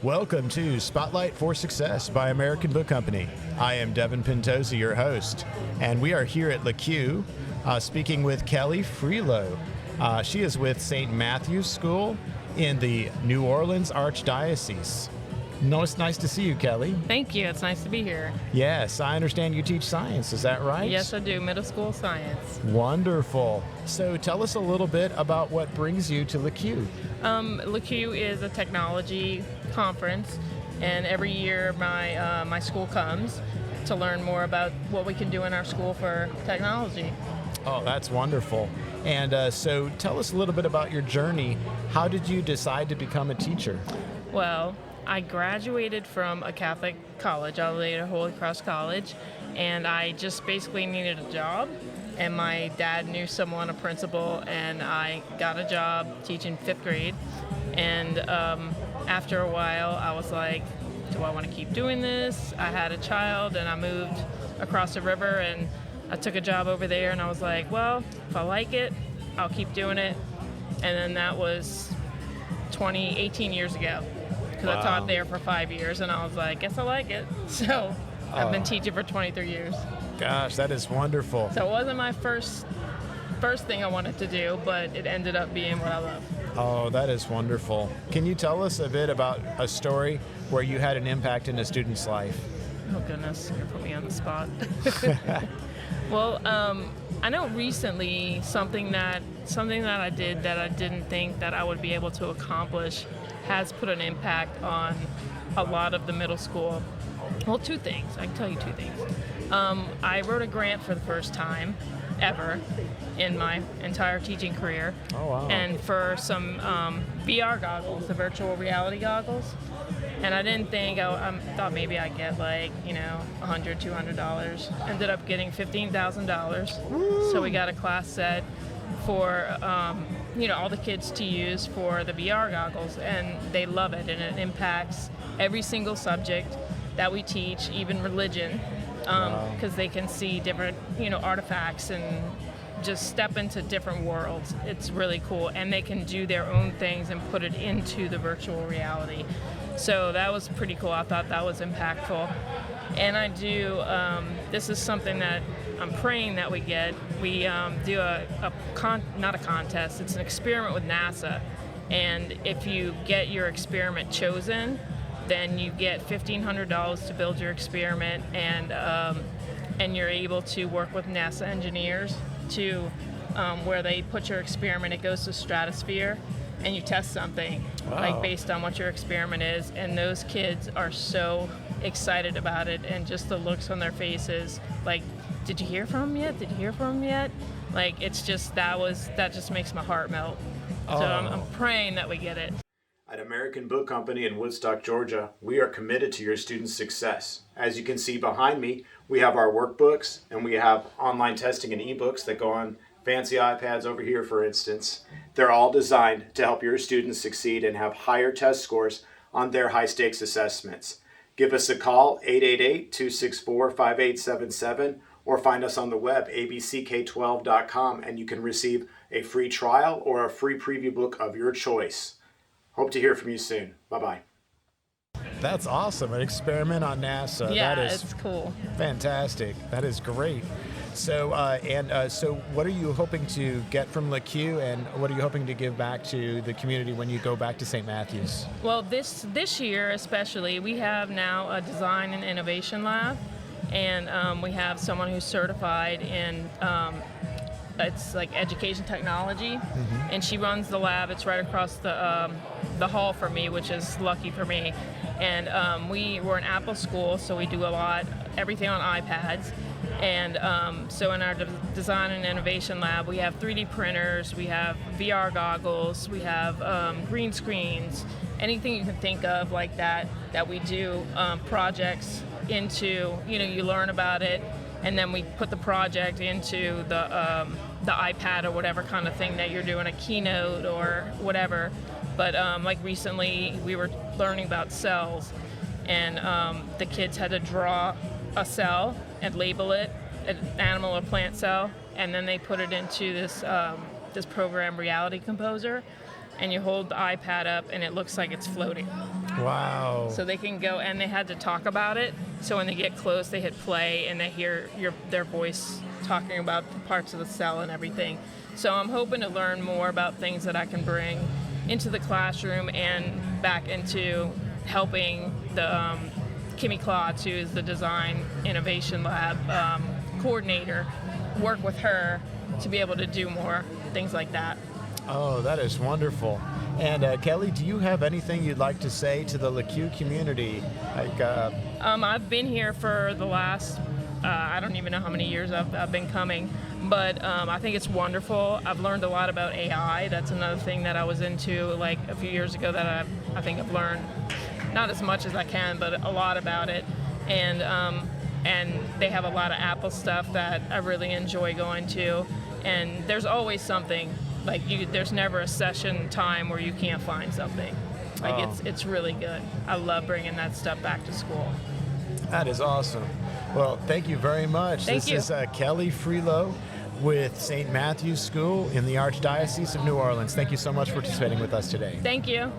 Welcome to Spotlight for Success by American Book Company. I am Devin Pintosi, your host, and we are here at LACUE speaking with Kelly Frilot. She is with St. Matthew's School in the New Orleans Archdiocese. No, it's nice to see you, Kelly. Thank you. It's nice to be here. Yes, I understand you teach science. Is that right? Yes, I do. Middle school science. Wonderful. So tell us a little bit about what brings you to LACUE. LACUE is a technology conference, and every year my school comes to learn more about what we can do in our school for technology. Oh, that's wonderful. And so tell us a little bit about your journey. How did you decide to become a teacher? Well, I graduated from a Catholic college, Our Holy Cross College, and I just basically needed a job. And my dad knew someone, a principal, and I got a job teaching 5th grade. And after a while, I was like, do I want to keep doing this? I had a child, and I moved across the river, and I took a job over there, and I was like, well, if I like it, I'll keep doing it. And then that was 18 years ago. Because I taught there for 5 years, and I was like, guess I like it. So I've been teaching for 23 years. Gosh, that is wonderful. So it wasn't my first thing I wanted to do, but it ended up being what I love. Oh, that is wonderful. Can you tell us a bit about a story where you had an impact in a student's life? Oh, goodness. You're putting me on the spot. Well, I know recently something that I did that I didn't think that I would be able to accomplish has put an impact on a lot of the middle school. Well, 2 things. I can tell you 2 things. I wrote a grant for the first time ever in my entire teaching career. Oh, wow. And for some VR goggles, the virtual reality goggles. And I didn't think, I thought maybe I'd get $100, $200. Ended up getting $15,000. So we got a class set for all the kids to use for the VR goggles, and they love it, and it impacts every single subject that we teach, even religion, because they can see different artifacts and just step into different worlds. It's really cool, and they can do their own things and put it into the virtual reality. So that was pretty cool. I thought that was impactful. And I do, this is something that I'm praying that we get. We do not a contest, it's an experiment with NASA. And if you get your experiment chosen, then you get $1,500 to build your experiment, and you're able to work with NASA engineers to where they put your experiment, it goes to stratosphere, and you test something based on what your experiment is, and those kids are so excited about it, and just the looks on their faces, like, did you hear from him yet? Did you hear from him yet? Like, it's just, that just makes my heart melt. So I'm praying that we get it. At American Book Company in Woodstock, Georgia, we are committed to your students' success. As you can see behind me, we have our workbooks, and we have online testing and ebooks that go on fancy iPads over here, for instance. They're all designed to help your students succeed and have higher test scores on their high-stakes assessments. Give us a call, 888-264-5877, or find us on the web, abck12.com, and you can receive a free trial or a free preview book of your choice. Hope to hear from you soon. Bye-bye. That's awesome. An experiment on NASA. Yeah, that is it's cool. Fantastic. That is great. So, so what are you hoping to get from LACUE, and what are you hoping to give back to the community when you go back to St. Matthew's? Well, this year especially, we have now a design and innovation lab, and we have someone who's certified in it's like education technology, and she runs the lab. It's right across the hall from me, which is lucky for me. And we're an Apple school, so we do everything on iPads. And so in our design and innovation lab, we have 3D printers, we have VR goggles, we have green screens, anything you can think of like that we do projects into. You learn about it, and then we put the project into the iPad or whatever kind of thing that you're doing, a keynote or whatever. But like recently, we were learning about cells, and the kids had to draw a cell and label it, an animal or plant cell, and then they put it into this program, Reality Composer, and you hold the iPad up and it looks like it's floating. Wow. So they can go, and they had to talk about it. So when they get close, they hit play, and they hear their voice talking about the parts of the cell and everything. So I'm hoping to learn more about things that I can bring into the classroom and back into helping the Kimmy Klotz, who is the Design Innovation Lab coordinator, work with her to be able to do more things like that. Oh, that is wonderful. And Kelly, do you have anything you'd like to say to the LACUE community? I've been here for the last, I don't even know how many years I've been coming, but I think it's wonderful. I've learned a lot about AI. That's another thing that I was into like a few years ago that I think I've learned, not as much as I can, but a lot about it. And they have a lot of Apple stuff that I really enjoy going to. And there's always something. Like there's never a session time where you can't find something. Like it's really good. I love bringing that stuff back to school. That is awesome. Well, thank you very much. Thank you. This is Kelly Frilot with St. Matthew's School in the Archdiocese of New Orleans. Thank you so much for participating with us today. Thank you.